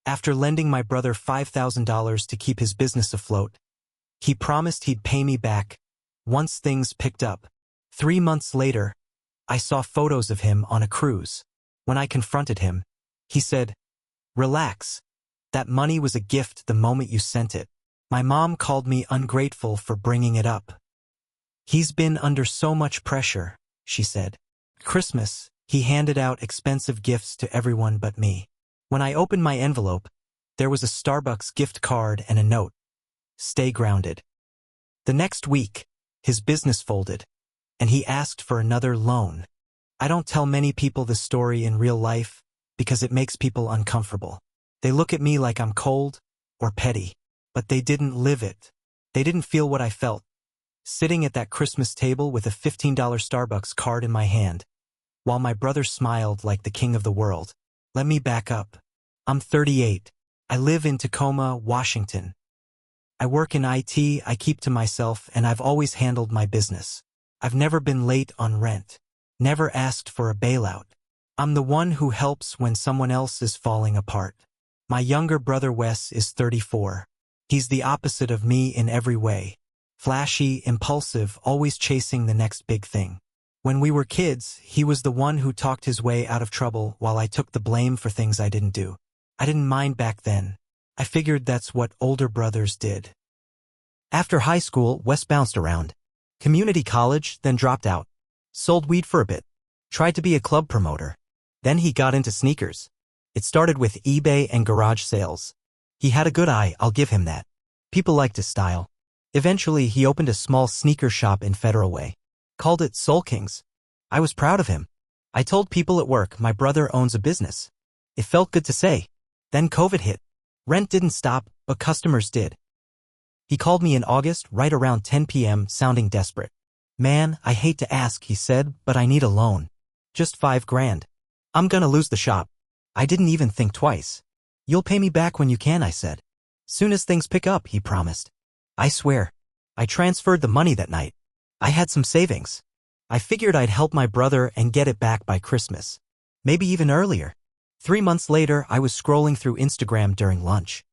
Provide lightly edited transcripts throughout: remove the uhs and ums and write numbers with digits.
After lending my brother $5,000 to keep his business afloat, he promised he'd pay me back once things picked up. 3 months later, I saw photos of him on a cruise. When I confronted him, he said, "Relax. That money was a gift the moment you sent it. My mom called me ungrateful for bringing it up. He's been under so much pressure," she said. Christmas, he handed out expensive gifts to everyone but me. When I opened my envelope, there was a Starbucks gift card and a note. "Stay grounded." The next week, his business folded, and he asked for another loan. I don't tell many people this story in real life because it makes people uncomfortable. They look at me like I'm cold or petty, but they didn't live it. They didn't feel what I felt, sitting at that Christmas table with a $15 Starbucks card in my hand, while my brother smiled like the king of the world. Let me back up. I'm 38. I live in Tacoma, Washington. I work in IT, I keep to myself, and I've always handled my business. I've never been late on rent, never asked for a bailout. I'm the one who helps when someone else is falling apart. My younger brother Wes is 34. He's the opposite of me in every way. Flashy, impulsive, always chasing the next big thing. When we were kids, he was the one who talked his way out of trouble while I took the blame for things I didn't do. I didn't mind back then. I figured that's what older brothers did. After high school, Wes bounced around. Community college, then dropped out. Sold weed for a bit. Tried to be a club promoter. Then he got into sneakers. It started with eBay and garage sales. He had a good eye, I'll give him that. People liked his style. Eventually, he opened a small sneaker shop in Federal Way. Called it Soul Kings. I was proud of him. I told people at work my brother owns a business. It felt good to say. Then COVID hit. Rent didn't stop, but customers did. He called me in August, right around 10 p.m., sounding desperate. "Man, I hate to ask," he said, "but I need a loan. Just $5,000. I'm gonna lose the shop." I didn't even think twice. "You'll pay me back when you can," I said. "Soon as things pick up," he promised. I swear. I transferred the money that night. I had some savings. I figured I'd help my brother and get it back by Christmas. Maybe even earlier. 3 months later, I was scrolling through Instagram during lunch.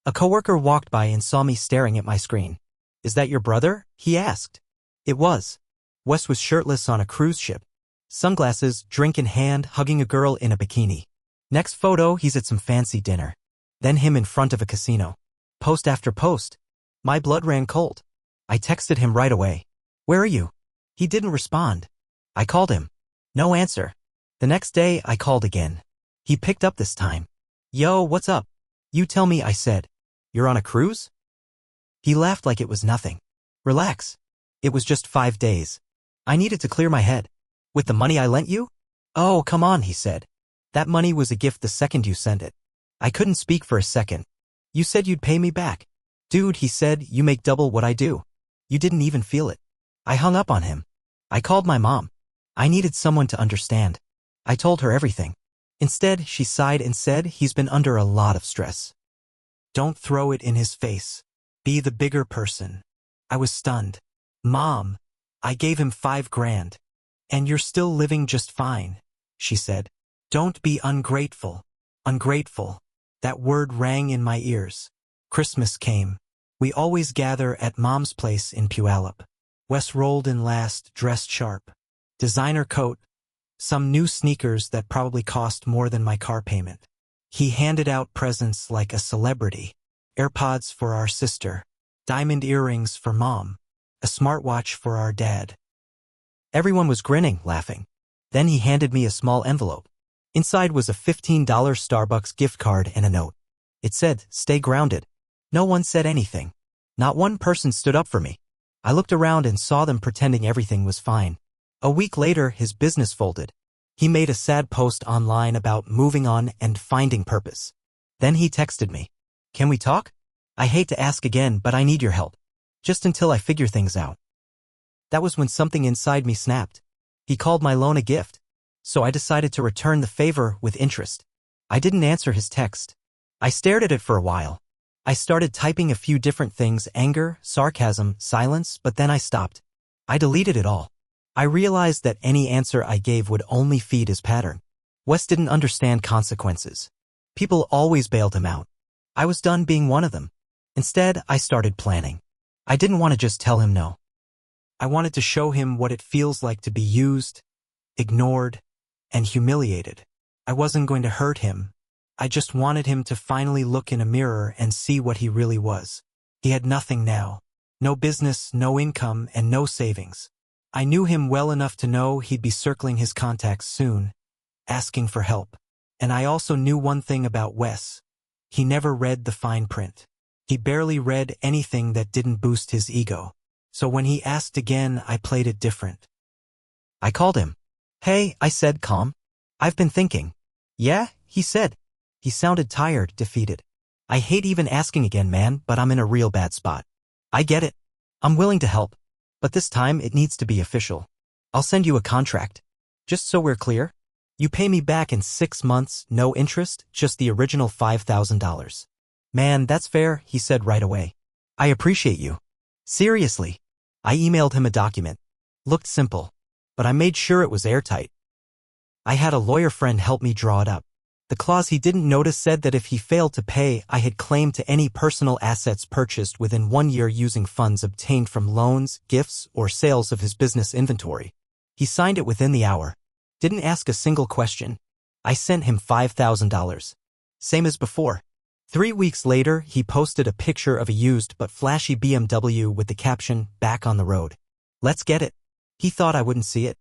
A coworker walked by and saw me staring at my screen. "Is that your brother?" he asked. It was. Wes was shirtless on a cruise ship. Sunglasses, drink in hand, hugging a girl in a bikini. Next photo, he's at some fancy dinner. Then him in front of a casino. Post after post. My blood ran cold. I texted him right away. "Where are you?" He didn't respond. I called him. No answer. The next day, I called again. He picked up this time. "Yo, what's up?" "You tell me," I said. "You're on a cruise?" He laughed like it was nothing. "Relax. It was just 5 days. I needed to clear my head." "With the money I lent you?" "Oh, come on," he said. "That money was a gift the second you sent it." I couldn't speak for a second. "You said you'd pay me back." "Dude," he said, "you make double what I do. You didn't even feel it." I hung up on him. I called my mom. I needed someone to understand. I told her everything. Instead, she sighed and said he's been under a lot of stress. Don't throw it in his face. Be the bigger person. I was stunned. "Mom, I gave him $5,000. And you're still living just fine," she said. "Don't be ungrateful." Ungrateful. That word rang in my ears. Christmas came. We always gather at Mom's place in Puyallup. Wes rolled in last, dressed sharp. Designer coat. Some new sneakers that probably cost more than my car payment. He handed out presents like a celebrity. AirPods for our sister. Diamond earrings for Mom. A smartwatch for our dad. Everyone was grinning, laughing. Then he handed me a small envelope. Inside was a $15 Starbucks gift card and a note. It said, "Stay grounded." No one said anything. Not one person stood up for me. I looked around and saw them pretending everything was fine. A week later, his business folded. He made a sad post online about moving on and finding purpose. Then he texted me. "Can we talk? I hate to ask again, but I need your help. Just until I figure things out." That was when something inside me snapped. He called my loan a gift. So I decided to return the favor with interest. I didn't answer his text. I stared at it for a while. I started typing a few different things: anger, sarcasm, silence, but then I stopped. I deleted it all. I realized that any answer I gave would only feed his pattern. Wes didn't understand consequences. People always bailed him out. I was done being one of them. Instead, I started planning. I didn't want to just tell him no. I wanted to show him what it feels like to be used, ignored, and humiliated. I wasn't going to hurt him. I just wanted him to finally look in a mirror and see what he really was. He had nothing now. No business, no income, and no savings. I knew him well enough to know he'd be circling his contacts soon, asking for help. And I also knew one thing about Wes. He never read the fine print. He barely read anything that didn't boost his ego. So when he asked again, I played it different. I called him. "Hey," I said, calm. "I've been thinking." "Yeah?" he said. He sounded tired, defeated. "I hate even asking again, man, but I'm in a real bad spot." "I get it. I'm willing to help. But this time it needs to be official. I'll send you a contract. Just so we're clear, you pay me back in 6 months, no interest, just the original $5,000. "Man, that's fair," he said right away. "I appreciate you." Seriously. I emailed him a document. Looked simple, but I made sure it was airtight. I had a lawyer friend help me draw it up. The clause he didn't notice said that if he failed to pay, I had claim to any personal assets purchased within 1 year using funds obtained from loans, gifts, or sales of his business inventory. He signed it within the hour. Didn't ask a single question. I sent him $5,000. Same as before. 3 weeks later, he posted a picture of a used but flashy BMW with the caption, "Back on the road." Let's get it. He thought I wouldn't see it.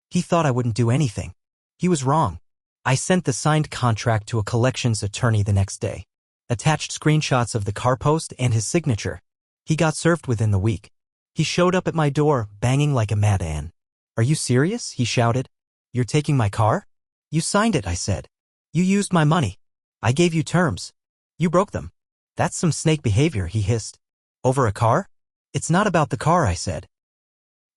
He thought I wouldn't do anything. He was wrong. I sent the signed contract to a collections attorney the next day. Attached screenshots of the car post and his signature. He got served within the week. He showed up at my door, banging like a madman. "Are you serious?" he shouted. "You're taking my car?" "You signed it," I said. "You used my money. I gave you terms. You broke them." "That's some snake behavior," he hissed. "Over a car?" "It's not about the car," I said.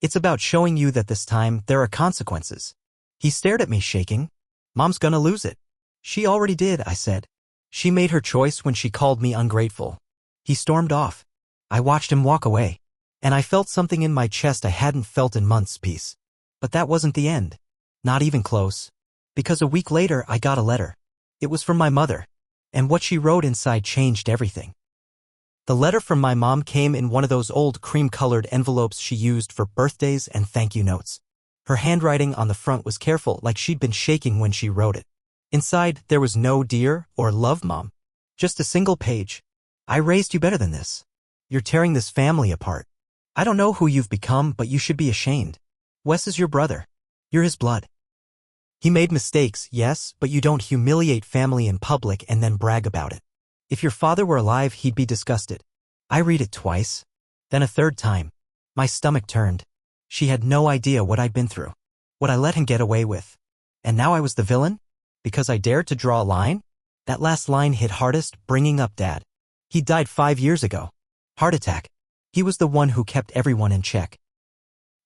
"It's about showing you that this time there are consequences." He stared at me, shaking. "Mom's gonna lose it." "She already did," I said. "She made her choice when she called me ungrateful." He stormed off. I watched him walk away, and I felt something in my chest I hadn't felt in months. Peace. But that wasn't the end. Not even close. Because a week later I got a letter. It was from my mother, and what she wrote inside changed everything. The letter from my mom came in one of those old cream-colored envelopes she used for birthdays and thank you notes. Her handwriting on the front was careful, like she'd been shaking when she wrote it. Inside, there was no "Dear" or "Love, Mom." Just a single page. "I raised you better than this. You're tearing this family apart. I don't know who you've become, but you should be ashamed. Wes is your brother. You're his blood. He made mistakes, yes, but you don't humiliate family in public and then brag about it. If your father were alive, he'd be disgusted." I read it twice, then a third time. My stomach turned. She had no idea what I'd been through, what I let him get away with. And now I was the villain? Because I dared to draw a line? That last line hit hardest, bringing up Dad. He died 5 years ago. Heart attack. He was the one who kept everyone in check.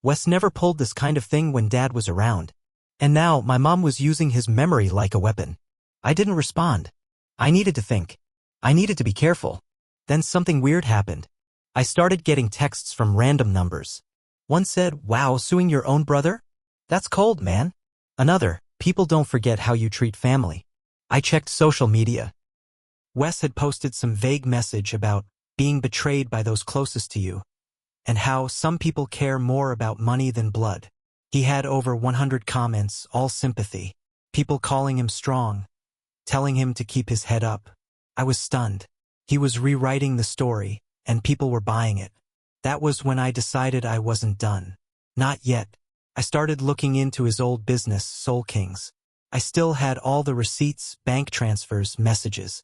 Wes never pulled this kind of thing when Dad was around. And now my mom was using his memory like a weapon. I didn't respond. I needed to think. I needed to be careful. Then something weird happened. I started getting texts from random numbers. One said, "Wow, suing your own brother? That's cold, man." Another, "People don't forget how you treat family." I checked social media. Wes had posted some vague message about being betrayed by those closest to you, and how some people care more about money than blood. He had over 100 comments, all sympathy. People calling him strong, telling him to keep his head up. I was stunned. He was rewriting the story, and people were buying it. That was when I decided I wasn't done. Not yet. I started looking into his old business, Soul Kings. I still had all the receipts, bank transfers, messages.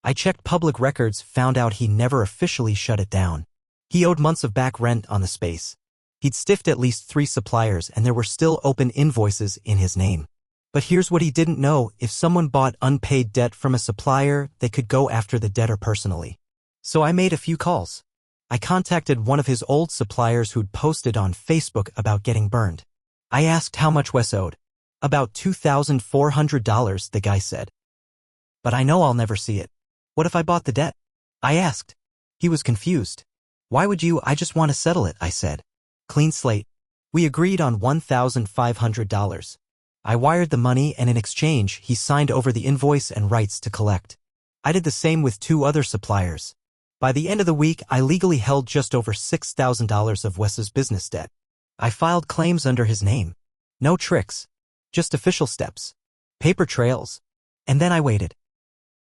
I checked public records, found out he never officially shut it down. He owed months of back rent on the space. He'd stiffed at least 3 suppliers, and there were still open invoices in his name. But here's what he didn't know: if someone bought unpaid debt from a supplier, they could go after the debtor personally. So I made a few calls. I contacted one of his old suppliers who'd posted on Facebook about getting burned. I asked how much Wes owed. "About $2,400, the guy said. "But I know I'll never see it." "What if I bought the debt?" I asked. He was confused. "Why would you? I just want to settle it," I said. Clean slate. We agreed on $1,500. I wired the money and in exchange, he signed over the invoice and rights to collect. I did the same with 2 other suppliers. By the end of the week, I legally held just over $6,000 of Wes's business debt. I filed claims under his name. No tricks. Just official steps. Paper trails. And then I waited.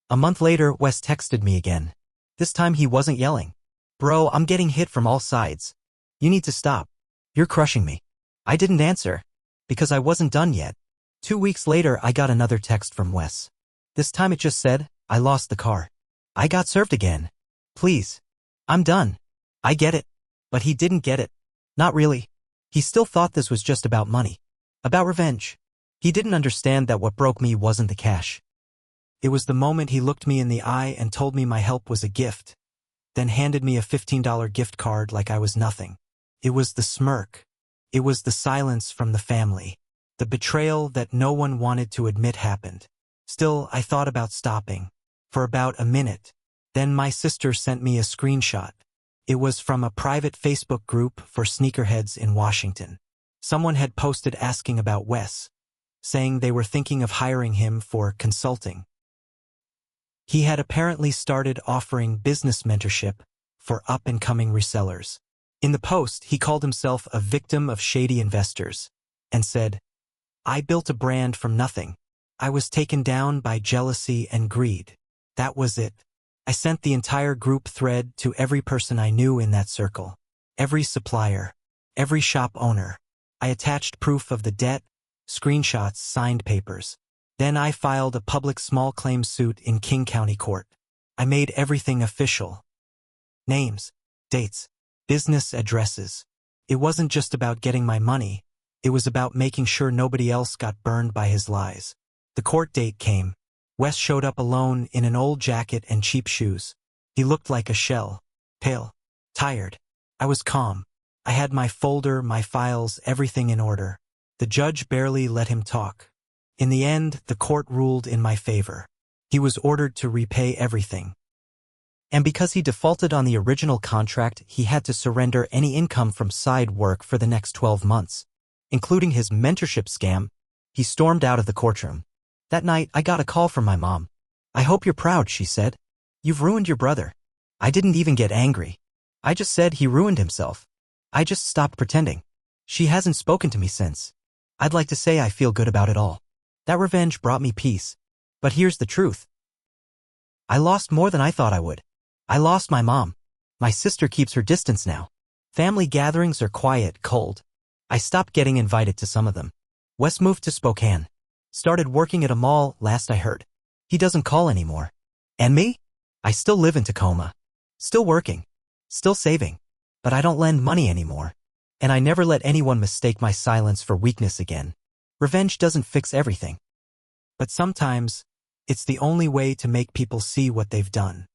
A month later, Wes texted me again. This time he wasn't yelling. "Bro, I'm getting hit from all sides. You need to stop. You're crushing me." I didn't answer, because I wasn't done yet. 2 weeks later, I got another text from Wes. This time it just said, "I lost the car. I got served again. Please. I'm done." I get it. But he didn't get it. Not really. He still thought this was just about money. About revenge. He didn't understand that what broke me wasn't the cash. It was the moment he looked me in the eye and told me my help was a gift, then handed me a $15 gift card like I was nothing. It was the smirk. It was the silence from the family. The betrayal that no one wanted to admit happened. Still, I thought about stopping. For about a minute. Then my sister sent me a screenshot. It was from a private Facebook group for sneakerheads in Washington. Someone had posted asking about Wes, saying they were thinking of hiring him for consulting. He had apparently started offering business mentorship for up-and-coming resellers. In the post, he called himself a victim of shady investors and said, "I built a brand from nothing. I was taken down by jealousy and greed. That was it." I sent the entire group thread to every person I knew in that circle, every supplier, every shop owner. I attached proof of the debt, screenshots, signed papers. Then I filed a public small claims suit in King County Court. I made everything official. Names, dates, business addresses. It wasn't just about getting my money. It was about making sure nobody else got burned by his lies. The court date came. Wes showed up alone in an old jacket and cheap shoes. He looked like a shell, pale, tired. I was calm. I had my folder, my files, everything in order. The judge barely let him talk. In the end, the court ruled in my favor. He was ordered to repay everything. And because he defaulted on the original contract, he had to surrender any income from side work for the next 12 months. Including his mentorship scam, he stormed out of the courtroom. That night, I got a call from my mom. "I hope you're proud," she said. "You've ruined your brother." I didn't even get angry. I just said he ruined himself. I just stopped pretending. She hasn't spoken to me since. I'd like to say I feel good about it all. That revenge brought me peace. But here's the truth. I lost more than I thought I would. I lost my mom. My sister keeps her distance now. Family gatherings are quiet, cold. I stopped getting invited to some of them. Wes moved to Spokane. Started working at a mall, last I heard. He doesn't call anymore. And me? I still live in Tacoma. Still working. Still saving. But I don't lend money anymore. And I never let anyone mistake my silence for weakness again. Revenge doesn't fix everything. But sometimes, it's the only way to make people see what they've done.